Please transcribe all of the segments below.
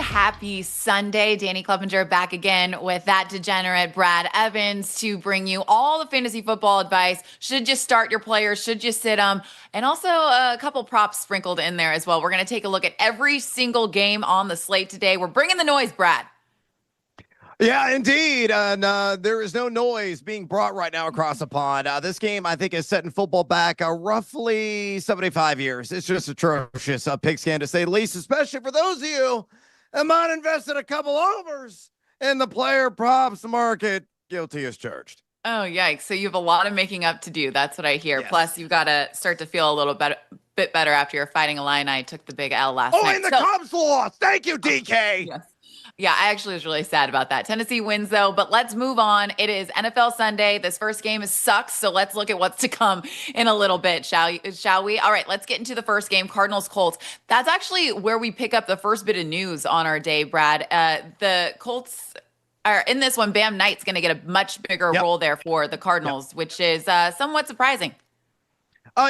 happy Sunday. Danny Kleppinger back again with that degenerate Brad Evans to bring you all the fantasy football advice. Should you start your players? Should you sit them? And also a couple props sprinkled in there as well. We're going to take a look at every single game on the slate today. We're bringing the noise, Brad. Yeah, indeed. And there is no noise being brought right now across the pond. This game, I think, is setting football back roughly 75 years. It's just atrocious pigskin, to say the least, especially for those of you that might invest in a couple overs in the player props market. Guilty as charged. Oh, yikes. So you have a lot of making up to do. That's what I hear. Yes. Plus, you've got to start to feel a little bit better after you're fighting Illini. I took the big L last night. And the Cubs lost. Thank you, DK. Yes. Yeah, I actually was really sad about that. Tennessee wins, though, but let's move on. It is NFL Sunday. This first game sucks, so let's look at what's to come in a little bit, shall we? All right, let's get into the first game, Cardinals-Colts. That's actually where we pick up the first bit of news on our day, Brad. The Colts are in this one. Bam Knight's going to get a much bigger role there for the Cardinals, which is somewhat surprising.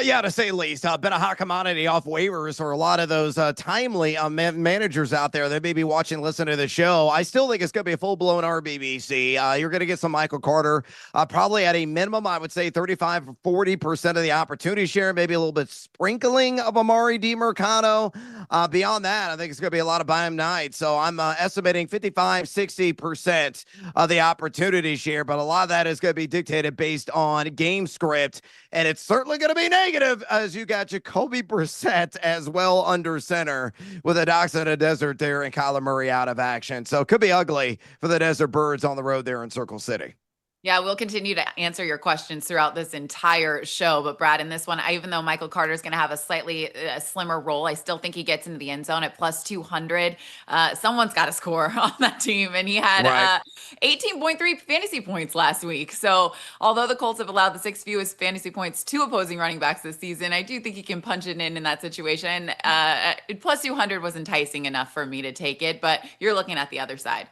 Yeah, to say the least. Been a hot commodity off waivers for a lot of those timely managers out there that may be watching, listening to the show. I still think it's going to be a full-blown RBBC. You're going to get some Michael Carter, probably at a minimum, I would say 35 or 40% of the opportunity share, maybe a little bit sprinkling of Amari DiMercado. Beyond that, I think it's going to be a lot of Bam Knight. So I'm estimating 55, 60% of the opportunity share, but a lot of that is going to be dictated based on game script, and it's certainly going to be negative as you got Jacoby Brissett as well under center with a Docs in a Desert there and Kyler Murray out of action. So it could be ugly for the Desert Birds on the road there in Circle City. Yeah, we'll continue to answer your questions throughout this entire show. But Brad, in this one, even though Michael Carter is going to have a slightly slimmer role, I still think he gets into the end zone at plus 200. Someone's got to score on that team. And he had 18.3 fantasy points last week. So although the Colts have allowed the 6th fewest fantasy points to opposing running backs this season, I do think he can punch it in that situation. Plus 200 was enticing enough for me to take it. But you're looking at the other side.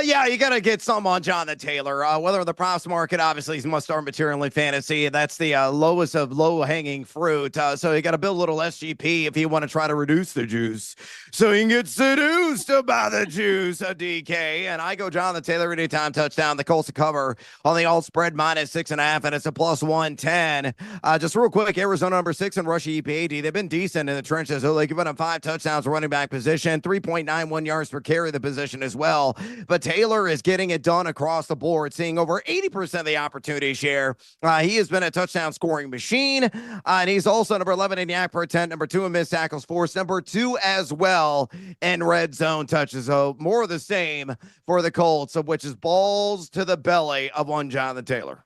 Yeah, you got to get some on Jonathan Taylor. Whether the props market, obviously, is must start material in fantasy. That's the lowest of low-hanging fruit. So you got to build a little SGP if you want to try to reduce the juice. So you can get seduced by the juice, DK. And I go Jonathan Taylor anytime touchdown. The Colts to cover on the alt spread minus 6.5, and it's a plus 110. Just real quick, Arizona number 6 in rushing EPAD. They've been decent in the trenches. So they've given up 5 touchdowns running back position, 3.91 yards per carry the position as well. But Taylor is getting it done across the board, seeing over 80% of the opportunity share. He has been a touchdown scoring machine, and he's also number 11 in yak per attempt, number 2 in missed tackles forced, number 2 as well in red zone touches. So more of the same for the Colts, of which is balls to the belly of one Jonathan Taylor.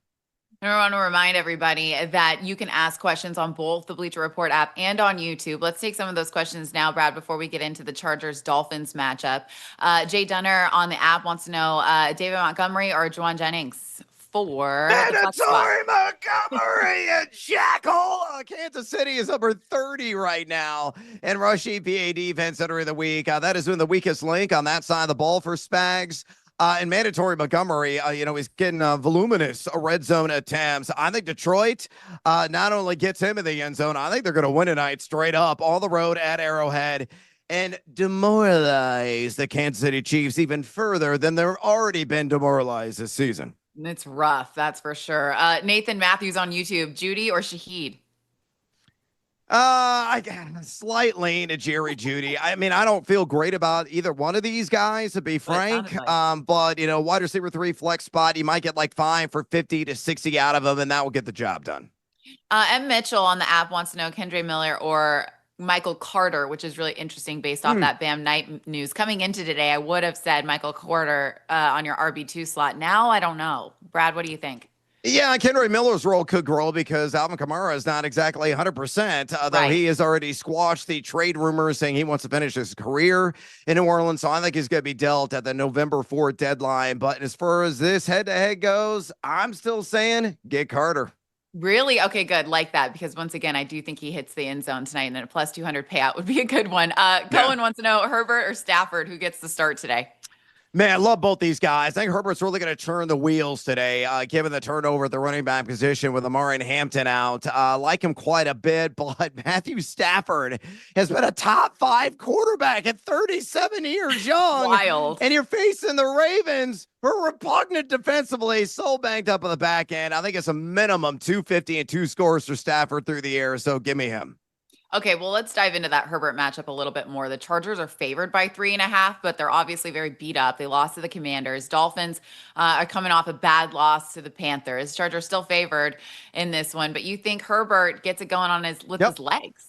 I want to remind everybody that you can ask questions on both the Bleacher Report app and on YouTube. Let's take some of those questions now, Brad, before we get into the Chargers-Dolphins matchup. Jay Dunner on the app wants to know David Montgomery or Juwan Jennings for Mandatory Montgomery and Jackal. Kansas City is number 30 right now in rush EPA defense entering the week. That has been the weakest link on that side of the ball for Spags. And mandatory Montgomery, he's getting voluminous red zone attempts. I think Detroit not only gets him in the end zone, I think they're going to win tonight straight up on the road at Arrowhead and demoralize the Kansas City Chiefs even further than they've already been demoralized this season. It's rough, that's for sure. Nathan Matthews on YouTube, Judy or Shaheed? I got a slight lean to Jerry Jeudy. I mean, I don't feel great about either one of these guys, to be frank. But wide receiver 3 flex spot, you might get like 5 for 50 to 60 out of them, and that will get the job done. M. Mitchell on the app wants to know Kendre Miller or Michael Carter, which is really interesting based off that Bam Knight news. Coming into today, I would have said Michael Carter on your RB2 slot. Now, I don't know. Brad, what do you think? Yeah, Kendre Miller's role could grow because Alvin Kamara is not exactly 100%, though he has already squashed the trade rumors saying he wants to finish his career in New Orleans. So I think he's going to be dealt at the November 4th deadline. But as far as this head-to-head goes, I'm still saying get Carter. Really? Okay, good. Like that, because once again, I do think he hits the end zone tonight, and then a plus 200 payout would be a good one. Cohen wants to know Herbert or Stafford, who gets the start today? Man, I love both these guys. I think Herbert's really going to turn the wheels today, given the turnover at the running back position with Amari and Hampton out. Like him quite a bit, but Matthew Stafford has been a top 5 quarterback at 37 years young, Wild. and you're facing the Ravens, who are repugnant defensively, so banged up on the back end. I think it's a minimum 250 and 2 scores for Stafford through the air, so give me him. Okay, well, let's dive into that Herbert matchup a little bit more. The Chargers are favored by 3.5, but they're obviously very beat up. They lost to the Commanders. Dolphins are coming off a bad loss to the Panthers. Chargers still favored in this one, but you think Herbert gets it going on with Yep. his legs?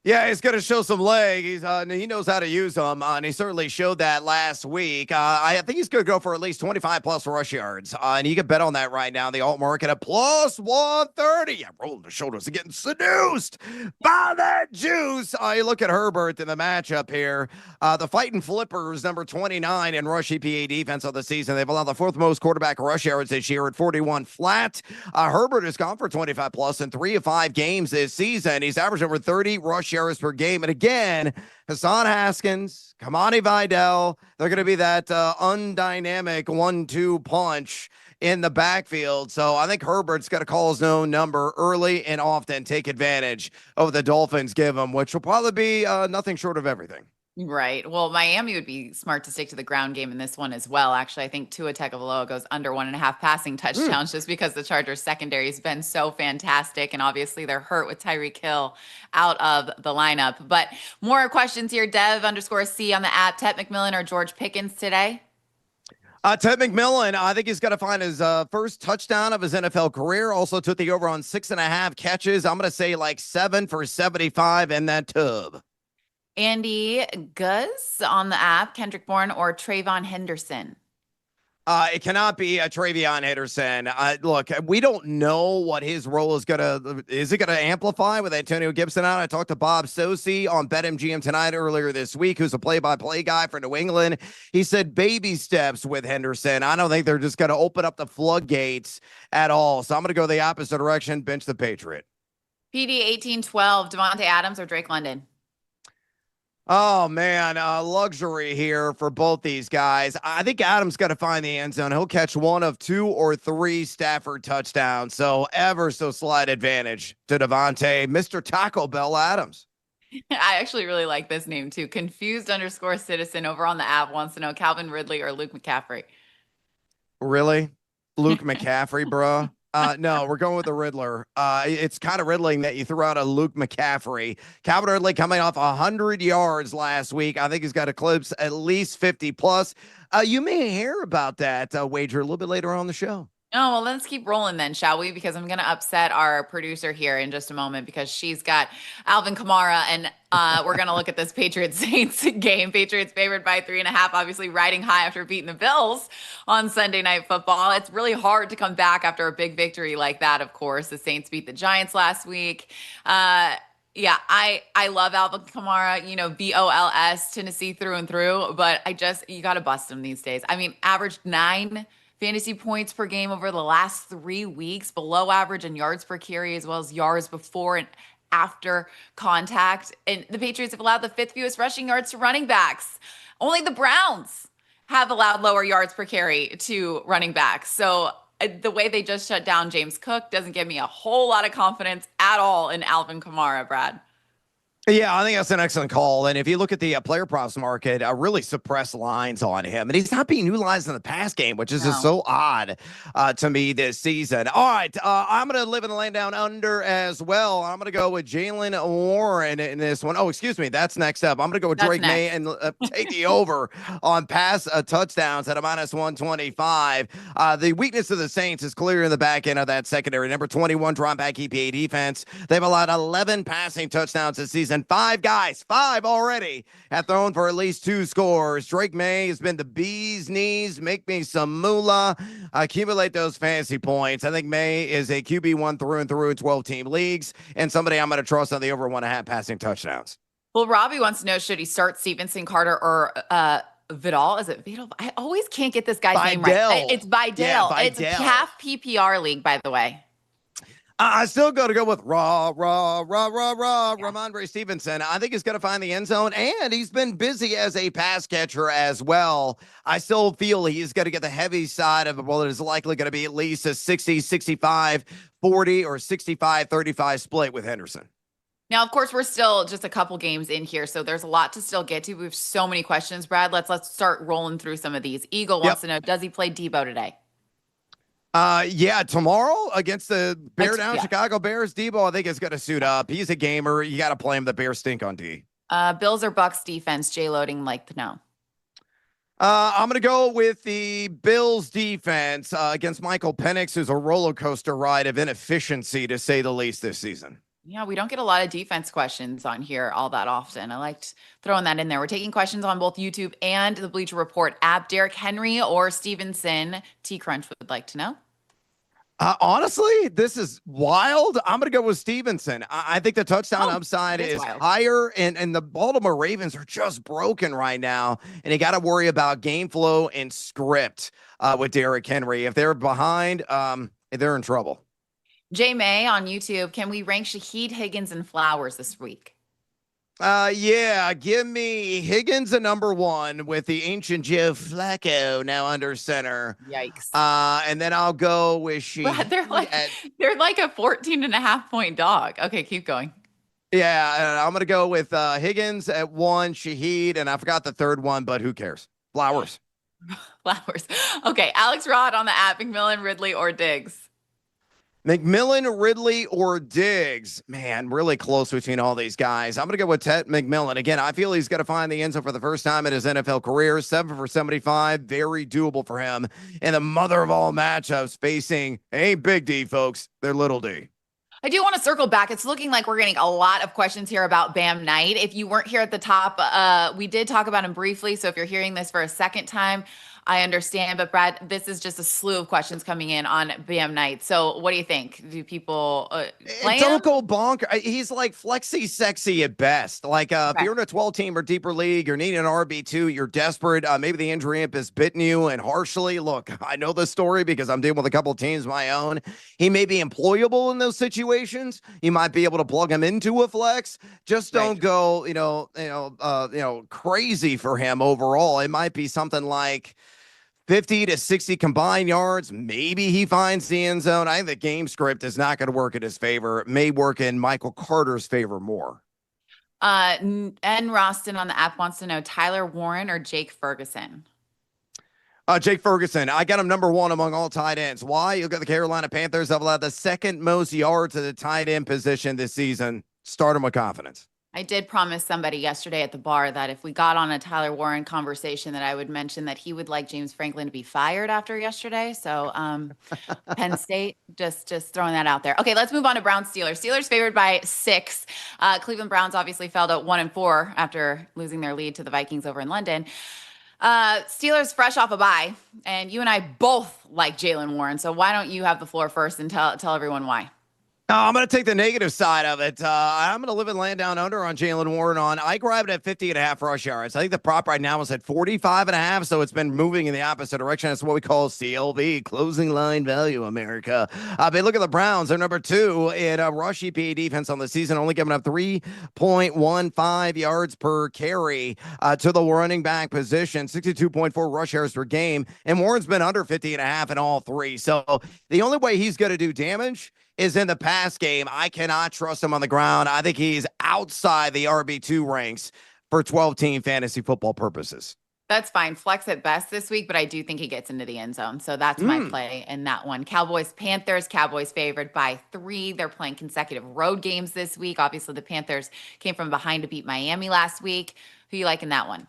Yeah, he's going to show some leg. He knows how to use them, and he certainly showed that last week. I think he's going to go for at least 25 plus rush yards, and you can bet on that right now. The alt market at plus 130. Yeah, rolling the shoulders and getting seduced by that juice. You look at Herbert in the matchup here. The Fighting Flippers, number 29 in rush EPA defense of the season. They've allowed the fourth most quarterback rush yards this year at 41 flat. Herbert has gone for 25 plus in 3 of 5 games this season. He's averaged over 30 rush yards per game. And again, Hassan Haskins, Kamani Vidal, they're going to be that undynamic 1-2 punch in the backfield. So I think Herbert's got to call his own number early and often, take advantage of the Dolphins give him, which will probably be nothing short of everything. Right. Well, Miami would be smart to stick to the ground game in this one as well. Actually, I think Tua Tagovailoa goes under 1.5 passing touchdowns just because the Chargers secondary has been so fantastic. And obviously they're hurt with Tyreek Hill out of the lineup. But more questions here. Dev_C on the app. Ted McMillan or George Pickens today? Ted McMillan, I think he's got to find his first touchdown of his NFL career. Also took the over on 6.5 catches. I'm going to say like 7 for 75 in that tub. Andy Guz on the app. Kendrick Bourne or Trayvon Henderson? It cannot be a Travion Henderson. Look, we don't know what his role is Is it gonna amplify with Antonio Gibson out? I talked to Bob Sosi on BetMGM tonight earlier this week, who's a play-by-play guy for New England. He said baby steps with Henderson. I don't think they're just gonna open up the floodgates at all. So I'm gonna go the opposite direction. Bench the Patriot. PD 1812. Devontae Adams or Drake London? Oh man, luxury here for both these guys. I think Adams got to find the end zone. He'll catch one of 2 or 3 Stafford touchdowns. So ever so slight advantage to Devontae, Mr. Taco Bell Adams. I actually really like this name too. Confused_citizen over on the app wants to know Calvin Ridley or Luke McCaffrey. Really? Luke McCaffrey, bro? No, we're going with the Riddler. It's kind of riddling that you threw out a Luke McCaffrey. Calvin Ridley coming off 100 yards last week. I think he's got to eclipse at least 50 plus. You may hear about that wager a little bit later on the show. Oh, well, let's keep rolling then, shall we? Because I'm going to upset our producer here in just a moment because she's got Alvin Kamara, and we're going to look at this Patriots Saints game. Patriots favored by 3.5, obviously riding high after beating the Bills on Sunday Night Football. It's really hard to come back after a big victory like that, of course. The Saints beat the Giants last week. Yeah, I love Alvin Kamara, BOLS, Tennessee through and through, but you got to bust him these days. I mean, averaged 9 fantasy points per game over the last 3 weeks, below average in yards per carry, as well as yards before and after contact. And the Patriots have allowed the 5th fewest rushing yards to running backs. Only the Browns have allowed lower yards per carry to running backs. So the way they just shut down James Cook doesn't give me a whole lot of confidence at all in Alvin Kamara, Brad. Yeah, I think that's an excellent call. And if you look at the player props market, really suppressed lines on him. And he's not being utilized in the pass game, which is just so odd to me this season. All right, I'm going to live in the land down under as well. I'm going to go with Jalen Warren in this one. Oh, excuse me. That's next up. I'm going to go with Drake May and take the over on pass touchdowns at a minus 125. The weakness of the Saints is clear in the back end of that secondary. Number 21 drop back EPA defense. They've allowed 11 passing touchdowns this season. 5 guys, 5 already, have thrown for at least 2 scores. Drake May has been the bee's knees. Make me some moolah. Accumulate those fantasy points. I think May is a QB1 through and through in 12-team leagues, and somebody I'm going to trust on the over 1.5 passing touchdowns. Well, Robbie wants to know, should he start Stevenson, Carter, or Vidal? Is it Vidal? I always can't get this guy's name right. It's Vidal. Yeah, It's a calf PPR league, by the way. I still got to go with Ramondre Stevenson. I think he's going to find the end zone, and he's been busy as a pass catcher as well. I still feel he's going to get the heavy side of it. Well, it is likely going to be at least a 60, 65, 40, or 65, 35 split with Henderson. Now, of course, we're still just a couple games in here, so there's a lot to still get to. We have so many questions, Brad. Let's start rolling through some of these. Eagle wants Yep. to know, does he play Debo today? Yeah, tomorrow against the Bear Down Yeah. Chicago Bears, Debo, I think is going to suit up. He's a gamer. You got to play him. The Bears stink on D. Bills or Bucks defense? Jay Loading like to know. I'm going to go with the Bills defense against Michael Penix, who's a roller coaster ride of inefficiency, to say the least, this season. Yeah, we don't get a lot of defense questions on here all that often. I liked throwing that in there. We're taking questions on both YouTube and the Bleacher Report app. Derrick Henry or Stevenson? T Crunch would like to know. Honestly, this is wild. I'm going to go with Stevenson. I think the touchdown upside is wild. higher, and the Baltimore Ravens are just broken right now. And you got to worry about game flow and script with Derrick Henry. If they're behind, they're in trouble. Jay May on YouTube. Can we rank Shaheed, Higgins, and Flowers this week? Yeah, give me Higgins a number one with the ancient Joe Flacco now under center. Yikes. And then I'll go with Brad, they're like a 14.5 point dog. Okay, keep going. Yeah, I'm gonna go with Higgins at one, Shaheed, and I forgot the third one, but who cares? Flowers. Flowers. Okay, Alex Rod on the app. McMillan, Ridley, or Diggs? McMillan, Ridley, or Diggs? Man, really close between all these guys. I'm going to go with Ted McMillan. Again, I feel he's going to find the end zone for the first time in his NFL career. 7 for 75. Very doable for him. And the mother of all matchups facing ain't Big D, folks. They're Little D. I do want to circle back. It's looking like we're getting a lot of questions here about Bam Knight. If you weren't here at the top, we did talk about him briefly. So if you're hearing this for a second time, I understand. But Brad, this is just a slew of questions coming in on Bam Knight. So what do you think? Do people play him? Don't go bonk. He's like flexy sexy at best. Like if you're in a 12-team or deeper league, you're needing an RB2, you're desperate. Maybe the injury imp has bitten you and harshly. Look, I know the story because I'm dealing with a couple of teams of my own. He may be employable in those situations. You might be able to plug him into a flex. Just don't go, crazy for him overall. It might be something like 50 to 60 combined yards. Maybe he finds the end zone. I think the game script is not going to work in his favor. It may work in Michael Carter's favor more. N. Roston on the app wants to know Tyler Warren or Jake Ferguson. Jake Ferguson. I got him number one among all tight ends. Why? You look at the Carolina Panthers. Have allowed the second most yards at the tight end position this season. Start him with confidence. I did promise somebody yesterday at the bar that if we got on a Tyler Warren conversation that I would mention that he would like James Franklin to be fired after yesterday. So Penn State, just throwing that out there. Okay, let's move on to Browns Steelers. Steelers favored by 6. Cleveland Browns obviously fell to 1-4 after losing their lead to the Vikings over in London. Steelers fresh off a bye, and you and I both like Jaylen Warren. So why don't you have the floor first and tell everyone why? I'm going to take the negative side of it. I'm going to live and land down under on Jaylen Warren I grabbed it at 50.5 rush yards. I think the prop right now is at 45.5, so it's been moving in the opposite direction. That's what we call CLV, closing line value, America. But look at the Browns. They're number 2 in rush EPA defense on the season, only giving up 3.15 yards per carry to the running back position, 62.4 rush yards per game. And Warren's been under 50.5 in all 3. So the only way he's going to do damage is in the pass game. I cannot trust him on the ground. I think he's outside the RB2 ranks for 12-team fantasy football purposes. That's fine. Flex at best this week, but I do think he gets into the end zone. So that's my play in that one. Cowboys favored by 3. They're playing consecutive road games this week. Obviously, the Panthers came from behind to beat Miami last week. Who you like in that one?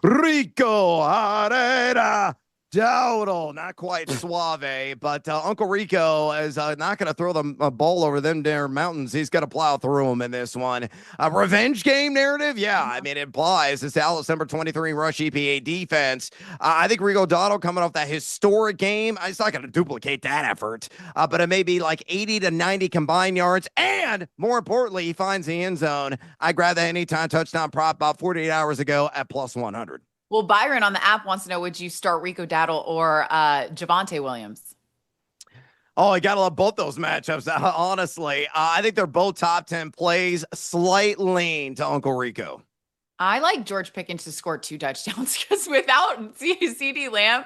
Rico Herrera. Total, not quite suave, but Uncle Rico is not going to throw the ball over them there mountains. He's got to plow through them in this one. Revenge game narrative? Yeah, I mean, it implies this Dallas number 23 rush EPA defense. I think Rico Dotto coming off that historic game, it's not going to duplicate that effort, but it may be like 80 to 90 combined yards, and more importantly, he finds the end zone. I grabbed that anytime touchdown prop about 48 hours ago at plus 100. Well, Byron on the app wants to know, would you start Rico Dowdle or Javonte Williams? Oh, I gotta love both those matchups. Honestly, I think they're both top 10 plays. Slight lean to Uncle Rico. I like George Pickens to score 2 touchdowns because without CD Lamb,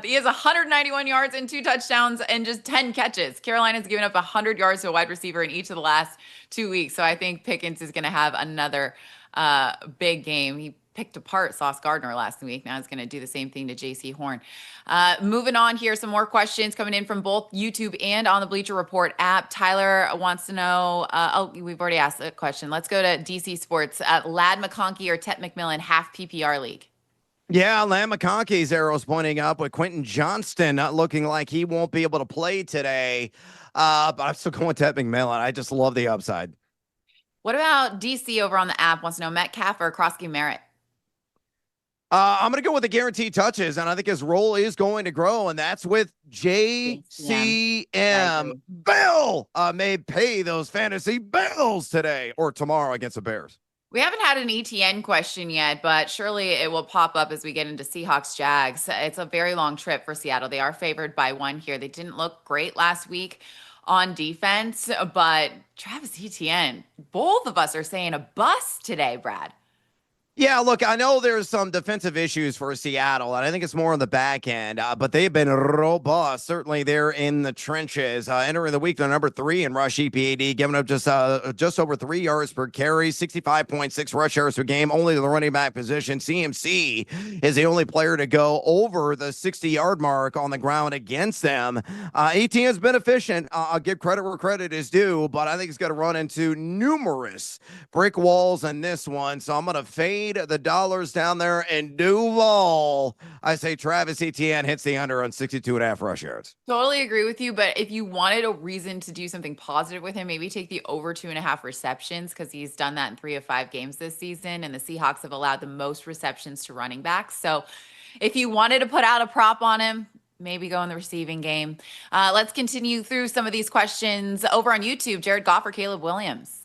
he has 191 yards and 2 touchdowns and just 10 catches. Carolina's given up 100 yards to a wide receiver in each of the last 2 weeks. So I think Pickens is going to have another big game. He picked apart Sauce Gardner last week. Now he's going to do the same thing to JC Horn. Moving on here, some more questions coming in from both YouTube and on the Bleacher Report app. Tyler wants to know, we've already asked the question. Let's go to DC Sports. Lad McConkey or Tet McMillan, half PPR league? Yeah, Lamb McConkey's arrows pointing up with Quentin Johnston not looking like he won't be able to play today. But I'm still going with Ted McMillan. I just love the upside. What about DC over on the app? Wants to know Metcalf or Krosky Merritt? I'm going to go with the guaranteed touches, and I think his role is going to grow, and that's with JCM. Bill may pay those fantasy bills today or tomorrow against the Bears. We haven't had an ETN question yet, but surely it will pop up as we get into Seahawks Jags. It's a very long trip for Seattle. They are favored by 1 here. They didn't look great last week on defense, but Travis Etienne, both of us are saying a bust today, Brad. Yeah, look, I know there's some defensive issues for Seattle, and I think it's more on the back end, but they've been robust. Certainly, they're in the trenches. Entering the week, they're number 3 in rush EPAD, giving up just over 3 yards per carry, 65.6 rush yards per game. Only the running back position. CMC is the only player to go over the 60-yard mark on the ground against them. ETN's been efficient. I'll give credit where credit is due, but I think he's going to run into numerous brick walls in this one, so I'm going to fade the dollars down there in Duval. I say Travis Etienne hits the under on 62.5 rush yards. Totally agree with you, but if you wanted a reason to do something positive with him, maybe take the over 2.5 receptions because he's done that in 3 of 5 games this season, and the Seahawks have allowed the most receptions to running backs. So if you wanted to put out a prop on him, maybe go in the receiving game. Let's continue through some of these questions over on YouTube. Jared Goff or Caleb Williams?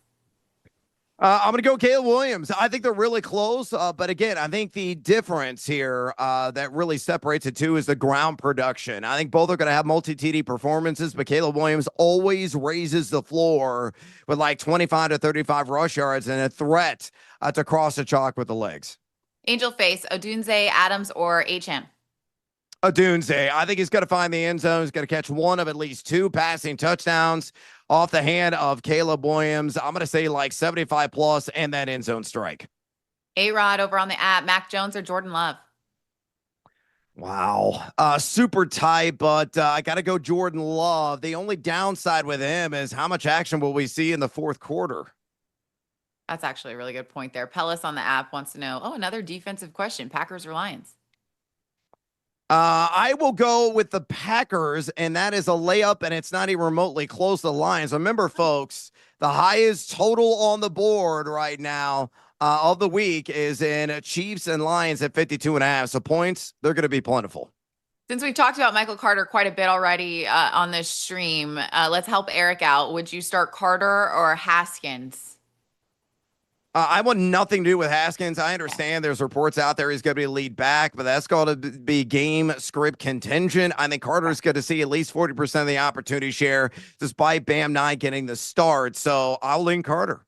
I'm going to go Caleb Williams. I think they're really close. But again, I think the difference here that really separates the two is the ground production. I think both are going to have multi-TD performances, but Caleb Williams always raises the floor with like 25 to 35 rush yards and a threat to cross the chalk with the legs. Angel Face, Odunze, Adams, or Achane? Odunze. I think he's going to find the end zone. He's going to catch one of at least 2 passing touchdowns off the hand of Caleb Williams. I'm going to say like 75 plus and that end zone strike. A-Rod over on the app, Mac Jones or Jordan Love? Wow. Super tight, but I got to go Jordan Love. The only downside with him is how much action will we see in the fourth quarter? That's actually a really good point there. Pellis on the app wants to know, another defensive question, Packers or Lions? I will go with the Packers, and that is a layup, and it's not even remotely close to the Lions. Remember, folks, the highest total on the board right now of the week is in Chiefs and Lions at 52.5. So points, they're going to be plentiful. Since we've talked about Michael Carter quite a bit already on this stream, let's help Eric out. Would you start Carter or Haskins? I want nothing to do with Haskins. I understand there's reports out there he's going to be lead back, but that's going to be game script contingent. I think Carter's going to see at least 40% of the opportunity share, despite Bam not getting the start. So I'll lean Carter.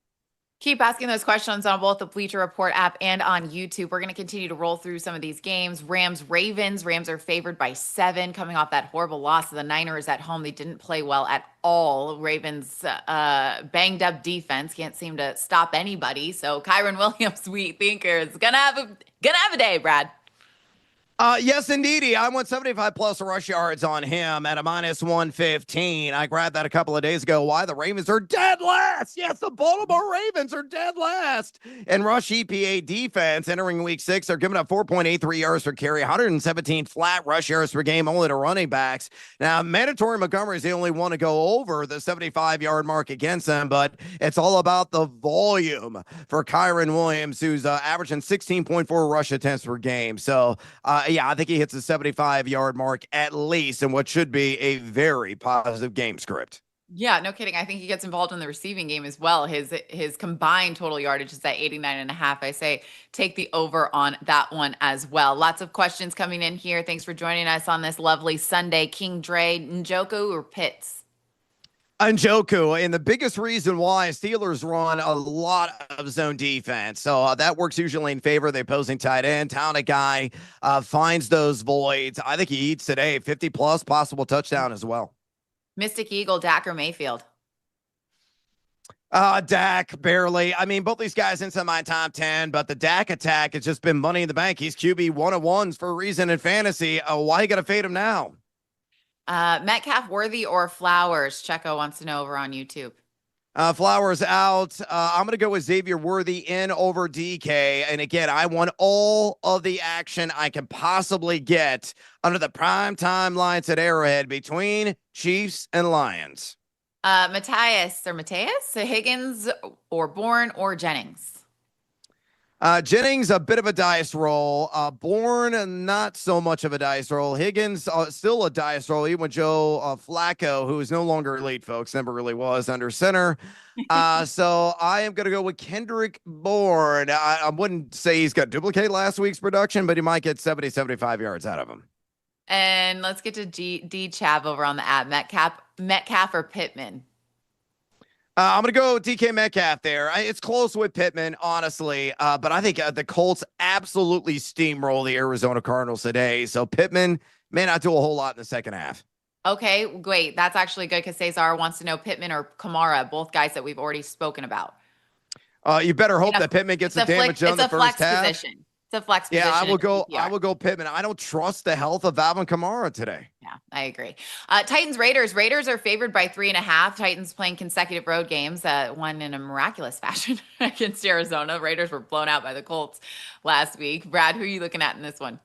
Keep asking those questions on both the Bleacher Report app and on YouTube. We're going to continue to roll through some of these games. Rams, Rams are favored by 7 coming off that horrible loss of the Niners at home. They didn't play well at all. Ravens banged up defense, can't seem to stop anybody. So Kyron Williams, we think, is gonna have a day, Brad. Yes, indeedy. I want 75 plus rush yards on him at a minus 115. I grabbed that a couple of days ago. Why? The Ravens are dead last. Yes, the Baltimore Ravens are dead last in rush EPA defense. Entering week 6, they're giving up 4.83 yards per carry, 117 flat rush yards per game, only to running backs. Now, mandatory Montgomery is the only one to go over the 75-yard mark against them, but it's all about the volume for Kyron Williams, who's averaging 16.4 rush attempts per game. So, yeah, I think he hits the 75-yard mark at least in what should be a very positive game script. Yeah, no kidding. I think he gets involved in the receiving game as well. His combined total yardage is at 89.5. I say take the over on that one as well. Lots of questions coming in here. Thanks for joining us on this lovely Sunday. King Dre, Njoku, or Pitts? Njoku, and the biggest reason why Steelers run a lot of zone defense. So that works usually in favor of the opposing tight end. Talented guy, finds those voids. I think he eats today, 50 plus, possible touchdown as well. Mystic Eagle, Dak, or Mayfield? Dak, barely. I mean, both these guys inside my top 10, but the Dak attack has just been money in the bank. He's QB 101s for a reason in fantasy. Why you got to fade him now? Metcalf, Worthy, or Flowers? Checo wants to know over on YouTube. Flowers out. I'm going to go with Xavier Worthy in over DK. And again, I want all of the action I can possibly get under the prime time lines at Arrowhead between Chiefs and Lions. Matthias, Higgins, or Bourne, or Jennings? Jennings, a bit of a dice roll. Bourne, not so much of a dice roll. Higgins, still a dice roll, even with Joe Flacco, who is no longer elite, folks, never really was under center. So I am going to go with Kendrick Bourne. I wouldn't say he's going to duplicate last week's production, but he might get 70, 75 yards out of him. And let's get to D Chav over on the app. Metcalf or Pittman? I'm going to go DK Metcalf there. It's close with Pittman, honestly, but I think the Colts absolutely steamroll the Arizona Cardinals today. So Pittman may not do a whole lot in the second half. Okay, great. That's actually good because Cesar wants to know Pittman or Kamara, both guys that we've already spoken about. You better hope that Pittman gets the damage done in the first half. Position. It's a flex position. Yeah, I will go Pittman. I don't trust the health of Alvin Kamara today. Yeah, I agree. Titans, Raiders. Raiders are favored by 3.5. Titans playing consecutive road games, won in a miraculous fashion against Arizona. Raiders were blown out by the Colts last week. Brad, who are you looking at in this one?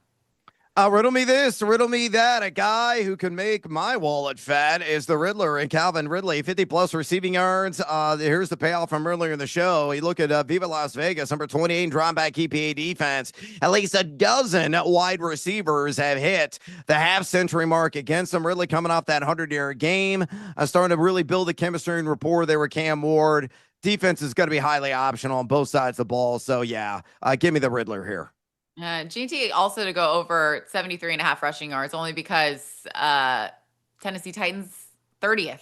Riddle me this, riddle me that. A guy who can make my wallet fat is the Riddler and Calvin Ridley, 50 plus receiving yards. Here's the payoff from earlier in the show. You look at Viva Las Vegas, number 28 drop back EPA defense. At least a dozen wide receivers have hit the half century mark against them. Ridley coming off that 100-yard game, starting to really build the chemistry and rapport there with Cam Ward. Defense is going to be highly optional on both sides of the ball. So, yeah, give me the Riddler here. GT also to go over 73.5 rushing yards, only because Tennessee Titans 30th.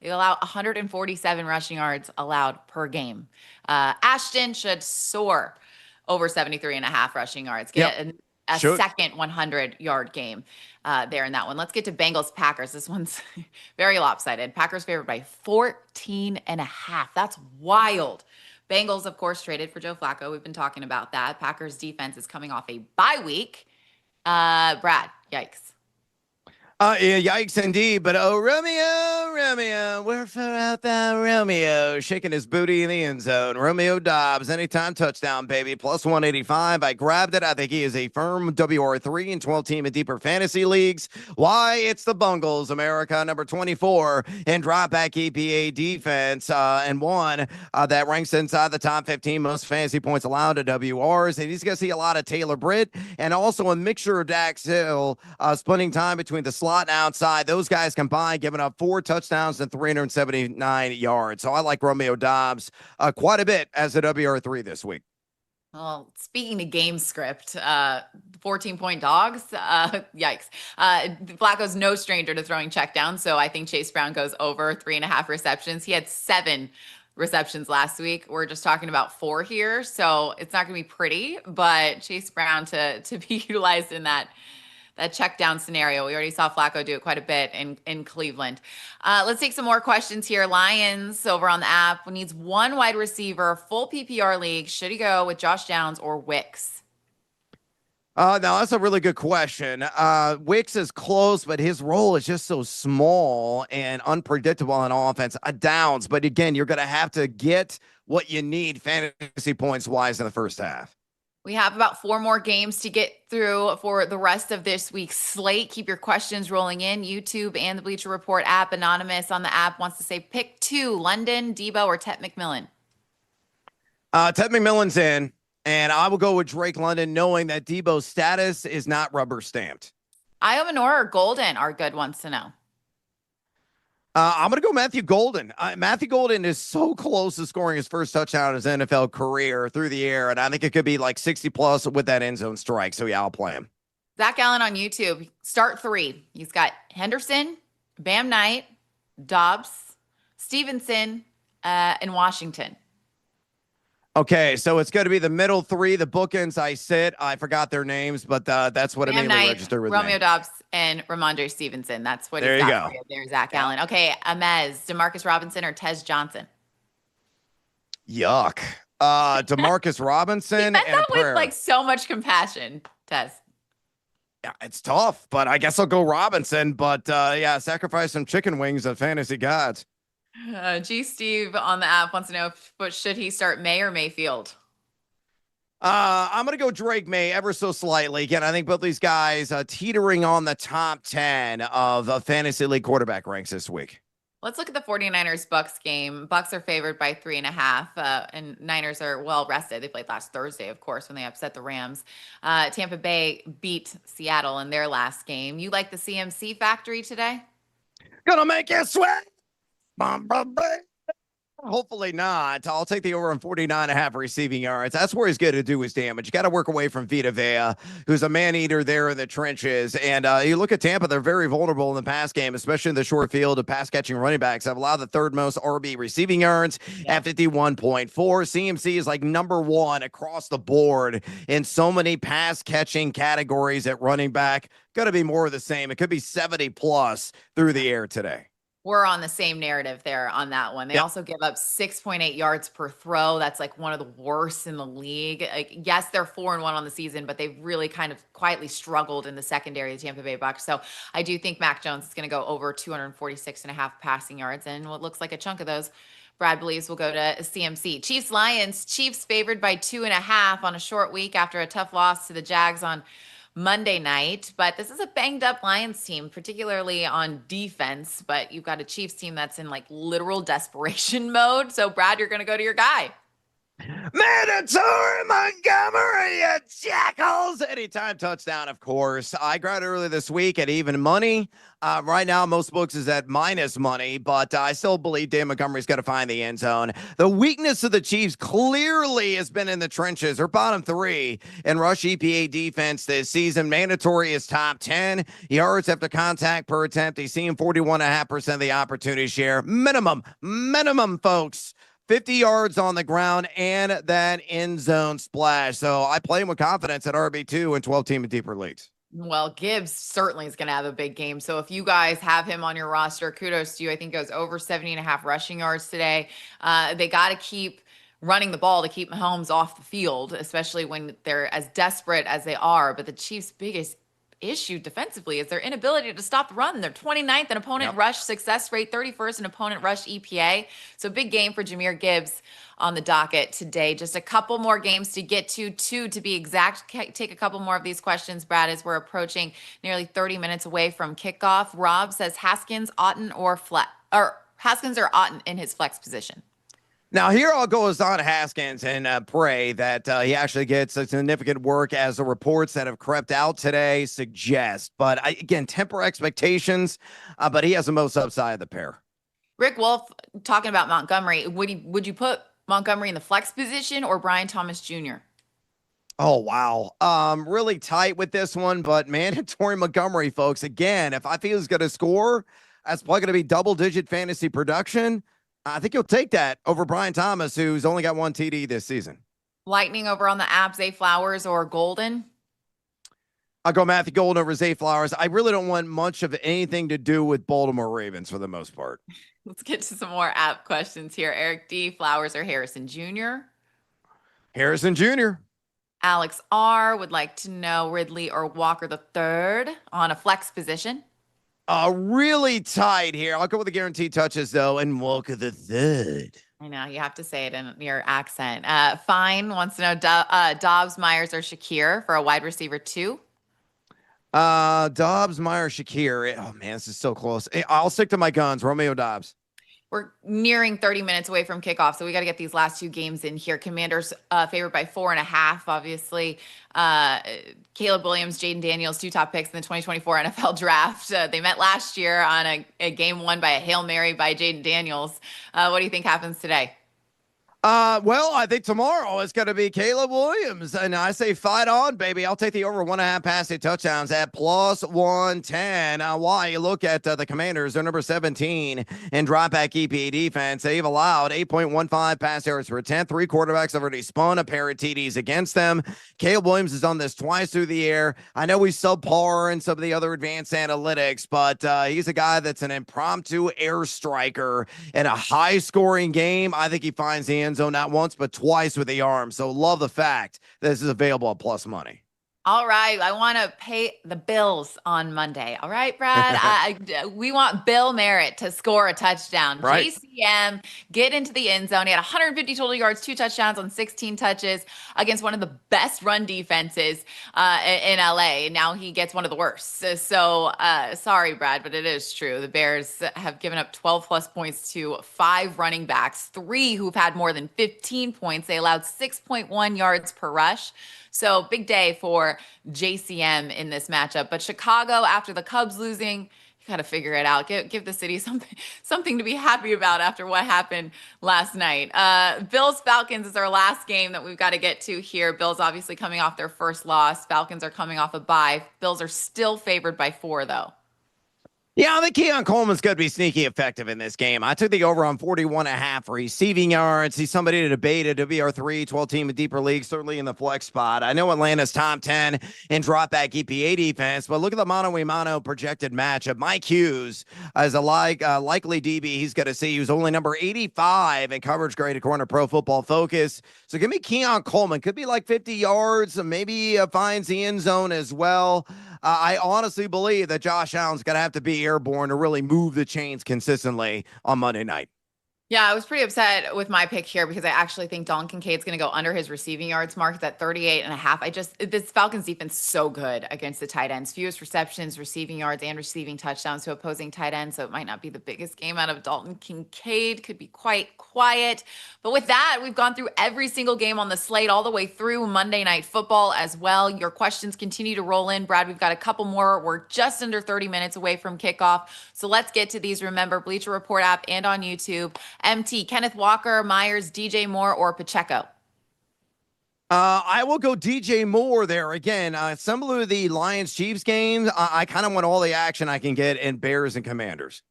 They allow 147 rushing yards allowed per game. Ashton should soar over 73.5 rushing yards. Get a second 100-yard game there in that one. Let's get to Bengals Packers. This one's very lopsided. Packers favored by 14.5. That's wild. Bengals, of course, traded for Joe Flacco. We've been talking about that. Packers defense is coming off a bye week. Brad, yikes. Yeah, yikes indeed. But Romeo, wherefore art thou, Romeo? Shaking his booty in the end zone. Romeo Dobbs, anytime touchdown, baby. Plus 185. I grabbed it. I think he is a firm WR3 in 12-team and deeper fantasy leagues. Why? It's the Bungles, America, number 24 in drop back EPA defense, and one that ranks inside the top 15 most fantasy points allowed to WRs. And he's going to see a lot of Taylor Britt and also a mixture of Dax Hill, splitting time between the slot and outside. Those guys combined giving up 4 touchdowns and 379 yards. So I like Romeo Dobbs quite a bit as a WR3 this week. Well, speaking of game script, 14-point dogs, yikes. Flacco's no stranger to throwing checkdowns, so I think Chase Brown goes over 3.5 receptions. He had 7 receptions last week. We're just talking about 4 here, so it's not going to be pretty, but Chase Brown to be utilized in that check down scenario. We already saw Flacco do it quite a bit in Cleveland. Let's take some more questions here. Lions over on the app needs one wide receiver, full PPR league. Should he go with Josh Downs or Wicks? Now that's a really good question. Wicks is close, but his role is just so small and unpredictable on offense. Downs, but again, you're going to have to get what you need fantasy points wise in the first half. We have about 4 more games to get through for the rest of this week's slate. Keep your questions rolling in. YouTube and the Bleacher Report app. Anonymous on the app wants to say pick 2, London, Debo, or Tet McMillan. Tet McMillan's in, and I will go with Drake London, knowing that Debo's status is not rubber stamped. Io Manor or Golden are good ones to know. I'm going to go Matthew Golden. Matthew Golden is so close to scoring his first touchdown in his NFL career through the air, and I think it could be like 60 plus with that end zone strike. So yeah, I'll play him. Zach Allen on YouTube, start three. He's got Henderson, Bam Knight, Dobbs, Stevenson, and Washington. Okay, so it's going to be the middle three, the bookends. I sit. I forgot their names, but that's what Bam immediately Knight, registered with Romeo me. Dobbs, and Ramondre Stevenson. That's what he's There you got go. for you there, Zach Allen. Okay, Amez, Demarcus Robinson, or Tez Johnson. Yuck. Demarcus He Robinson said and a that with prayer. like so much compassion, Tez. Yeah, it's tough, but I guess I'll go Robinson. But yeah, sacrifice some chicken wings of fantasy gods. G Steve on the app wants to know but should he start May or Mayfield? I'm gonna go Drake May ever so slightly. Again, I think both these guys teetering on the top 10 of fantasy league quarterback ranks this week. Let's look at the 49ers Bucks game. Bucks are favored by 3.5, and Niners are well rested. They played last Thursday, of course, when they upset the Rams. Tampa Bay beat Seattle in their last game. You like the CMC factory today? Gonna make you sweat. Hopefully not. I'll take the over on 49.5 receiving yards. That's where he's going to do his damage. You got to work away from Vita Vea, who's a man eater there in the trenches. And you look at Tampa, they're very vulnerable in the pass game, especially in the short field of pass catching running backs. Have allowed the third most RB receiving yards at 51.4. CMC is like number one across the board in so many pass catching categories at running back. Going to be more of the same. It could be 70 plus through the air today. We're on the same narrative there on that one. They also give up 6.8 yards per throw. That's like one of the worst in the league. Like, yes, they're 4-1 on the season, but they've really kind of quietly struggled in the secondary of the Tampa Bay Bucks. So I do think Mac Jones is going to go over 246.5 passing yards. And what looks like a chunk of those, Brad believes, will go to CMC. Chiefs Lions. Chiefs favored by 2.5 on a short week after a tough loss to the Jags on Monday night, but this is a banged up Lions team, particularly on defense. But you've got a Chiefs team that's in like literal desperation mode. So, Brad, you're going to go to your guy. Mandatory Montgomery, you jackals. Anytime touchdown, of course. I grabbed it earlier this week at even money. Right now, most books is at minus money, but I still believe Dan Montgomery's got to find the end zone. The weakness of the Chiefs clearly has been in the trenches, or bottom three in rush EPA defense this season. Mandatory is top 10 yards after contact per attempt. He's seeing 41.5% of the opportunity share. Minimum, folks. 50 yards on the ground and that end zone splash. So I play him with confidence at RB2 in 12 team and deeper leagues. Well, Gibbs certainly is going to have a big game. So if you guys have him on your roster, kudos to you. I think goes over 70.5 rushing yards today. They got to keep running the ball to keep Mahomes off the field, especially when they're as desperate as they are. But the Chiefs' biggest issue defensively is their inability to stop the run. They're 29th in opponent rush success rate, 31st in opponent rush EPA. So big game for Jahmyr Gibbs on the docket today. Just a couple more games to get to, two to be exact. Take a couple more of these questions, Brad, as we're approaching nearly 30 minutes away from kickoff. Rob says Haskins, Otten, or Haskins or Otten in his flex position. Now, here I'll go as on Haskins and pray that he actually gets a significant work as the reports that have crept out today suggest. But again, temper expectations, but he has the most upside of the pair. Rick Wolf talking about Montgomery. Would you put Montgomery in the flex position or Brian Thomas Jr.? Oh, wow. Really tight with this one, but mandatory Montgomery, folks. Again, if I feel he's going to score, that's probably going to be double-digit fantasy production. I think you'll take that over Brian Thomas, who's only got one TD this season. Lightning over on the app, Zay Flowers or Golden? I'll go Matthew Golden over Zay Flowers. I really don't want much of anything to do with Baltimore Ravens for the most part. Let's get to some more app questions here. Eric D, Flowers or Harrison Jr.? Harrison Jr. Alex R would like to know Ridley or Walker the third on a flex position. Really tight here. I'll go with the guaranteed touches, though, and Walker the third. I know, you have to say it in your accent. Fine wants to know Dobbs, Myers, or Shakir for a wide receiver 2. Dobbs, Myers, Shakir. Oh, man, this is so close. I'll stick to my guns. Romeo Dobbs. We're nearing 30 minutes away from kickoff, so we got to get these last two games in here. Commanders favored by 4.5, obviously. Uh, Caleb Williams, Jaden Daniels, two top picks in the 2024 NFL draft. They met last year on a game won by a Hail Mary by Jaden Daniels. What do you think happens today? Well, I think tomorrow it's going to be Caleb Williams, and I say fight on, baby. I'll take the over 1.5 passing touchdowns at plus 110. Why you look at the Commanders, they're number 17 in drop back EPA defense. They've allowed 8.15 pass yards per attempt. Three quarterbacks have already spun a pair of TDs against them. Caleb Williams has done this twice through the air. I know he's subpar in some of the other advanced analytics, but he's a guy that's an impromptu air striker in a high scoring game. I think he finds the end zone not once, but twice with the arm. So love the fact that this is available at plus money. All right, I want to pay the bills on Monday. All right, Brad. We want Bill Merritt to score a touchdown. Right. JCM get into the end zone. He had 150 total yards, two touchdowns on 16 touches against one of the best run defenses in LA. Now he gets one of the worst. So sorry, Brad, but it is true. The Bears have given up 12 plus points to 5 running backs, 3 who've had more than 15 points. They allowed 6.1 yards per rush. So big day for JCM in this matchup. But Chicago, after the Cubs losing, you got to figure it out. Give the city something to be happy about after what happened last night. Bills Falcons is our last game that we've got to get to here. Bills obviously coming off their first loss. Falcons are coming off a bye. Bills are still favored by 4 though. Yeah, I think Keon Coleman's going to be sneaky effective in this game. I took the over on 41.5 receiving yards. He's somebody to debate at WR3, 12 team in deeper leagues, certainly in the flex spot. I know Atlanta's top 10 in drop back EPA defense, but look at the mano-a-mano projected matchup. Mike Hughes is a likely DB he's going to see. He was only number 85 in coverage grade according to Pro Football Focus. So give me Keon Coleman. Could be like 50 yards, maybe finds the end zone as well. I honestly believe that Josh Allen's going to have to be airborne to really move the chains consistently on Monday night. Yeah, I was pretty upset with my pick here because I actually think Dalton Kincaid's going to go under his receiving yards mark at 38.5. This Falcons defense is so good against the tight ends. Fewest receptions, receiving yards, and receiving touchdowns to opposing tight ends. So it might not be the biggest game out of Dalton Kincaid. Could be quite quiet. But with that, we've gone through every single game on the slate all the way through Monday Night Football as well. Your questions continue to roll in. Brad, we've got a couple more. We're just under 30 minutes away from kickoff. So let's get to these. Remember, Bleacher Report app and on YouTube. MT, Kenneth Walker, Myers, DJ Moore, or Pacheco? I will go DJ Moore there again. Similar to the Lions Chiefs games, I kind of want all the action I can get in Bears and Commanders.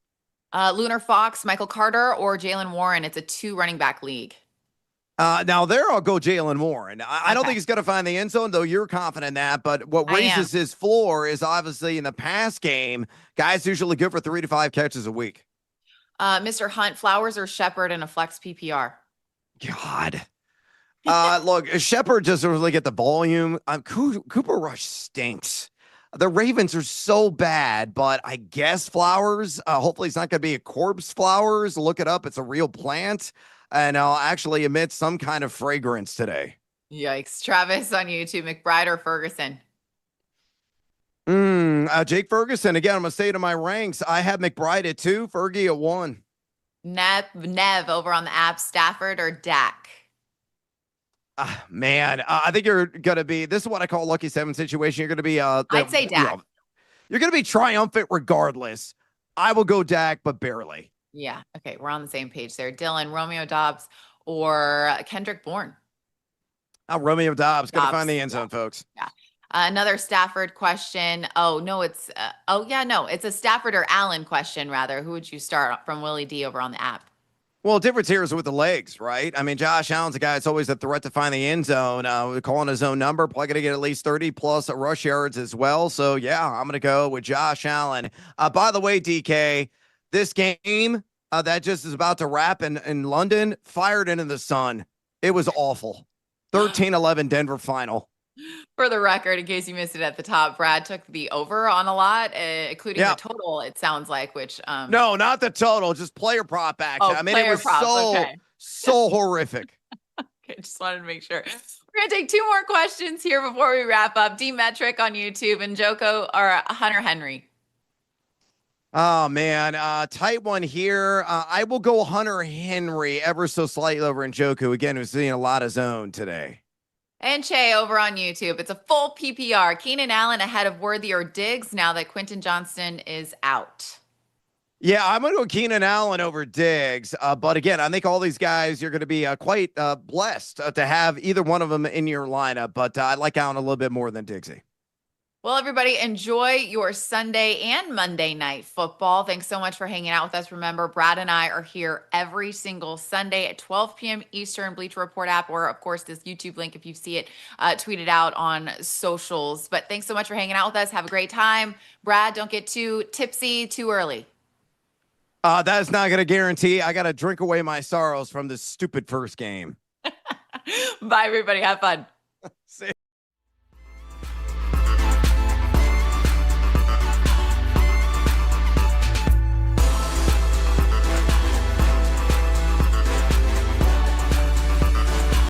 Lunar Fox, Michael Carter, or Jalen Warren? It's a 2 running back league. Now there I'll go Jalen Warren. I don't Okay. think he's going to find the end zone, though you're confident in that. But what raises his floor is obviously in the pass game, guys usually good for 3 to 5 catches a week. Mr. Hunt, Flowers, or Shepard in a flex PPR? God. Look, Shepard doesn't really get the volume. Cooper Rush stinks. The Ravens are so bad, but I guess Flowers, hopefully it's not going to be a corpse Flowers. Look it up. It's a real plant. And I'll actually emit some kind of fragrance today. Yikes. Travis on YouTube, McBride or Ferguson? Jake Ferguson. Again, I'm going to stay to my ranks. I have McBride at 2, Fergie at 1. Nev over on the app, Stafford or Dak? Man, I think you're going to be, this is what I call a lucky 7 situation. You're going to be, I'd say Dak. You're going to be triumphant regardless. I will go Dak, but barely. Yeah. Okay. We're on the same page there. Dylan, Romeo Dobbs or Kendrick Bourne? Romeo Dobbs. Going to find the end zone, folks. Yeah. Another Stafford question. Oh, no, it's a Stafford or Allen question, rather. Who would you start from Willie D over on the app? Well, difference here is with the legs, right? I mean, Josh Allen's a guy that's always a threat to find the end zone. We're calling his own number, probably going to get at least 30 plus rush yards as well. So, yeah, I'm going to go with Josh Allen. By the way, DK, this game that just is about to wrap in London, fired into the sun. It was awful. 13-11 Denver final. For the record, in case you missed it at the top, Brad took the over on a lot, including the total, it sounds like, which no, not the total, just player prop action. I mean, it was so horrific. Okay, just wanted to make sure. We're gonna take 2 more questions here before we wrap up. D Metric on YouTube and Joko or Hunter Henry. Oh man, tight one here. I will go Hunter Henry ever so slightly over Njoku. Again, who's seeing a lot of zone today. And Che over on YouTube. It's a full PPR. Keenan Allen ahead of Worthy or Diggs now that Quentin Johnston is out. Yeah, I'm going to go Keenan Allen over Diggs. But again, I think all these guys, you're going to be quite blessed to have either one of them in your lineup. But I like Allen a little bit more than Diggsy. Well, everybody, enjoy your Sunday and Monday night football. Thanks so much for hanging out with us. Remember, Brad and I are here every single Sunday at 12 p.m. Eastern, Bleacher Report app, or of course, this YouTube link if you see it tweeted out on socials. But thanks so much for hanging out with us. Have a great time. Brad, don't get too tipsy too early. That is not going to guarantee. I got to drink away my sorrows from this stupid first game. Bye, everybody. Have fun. See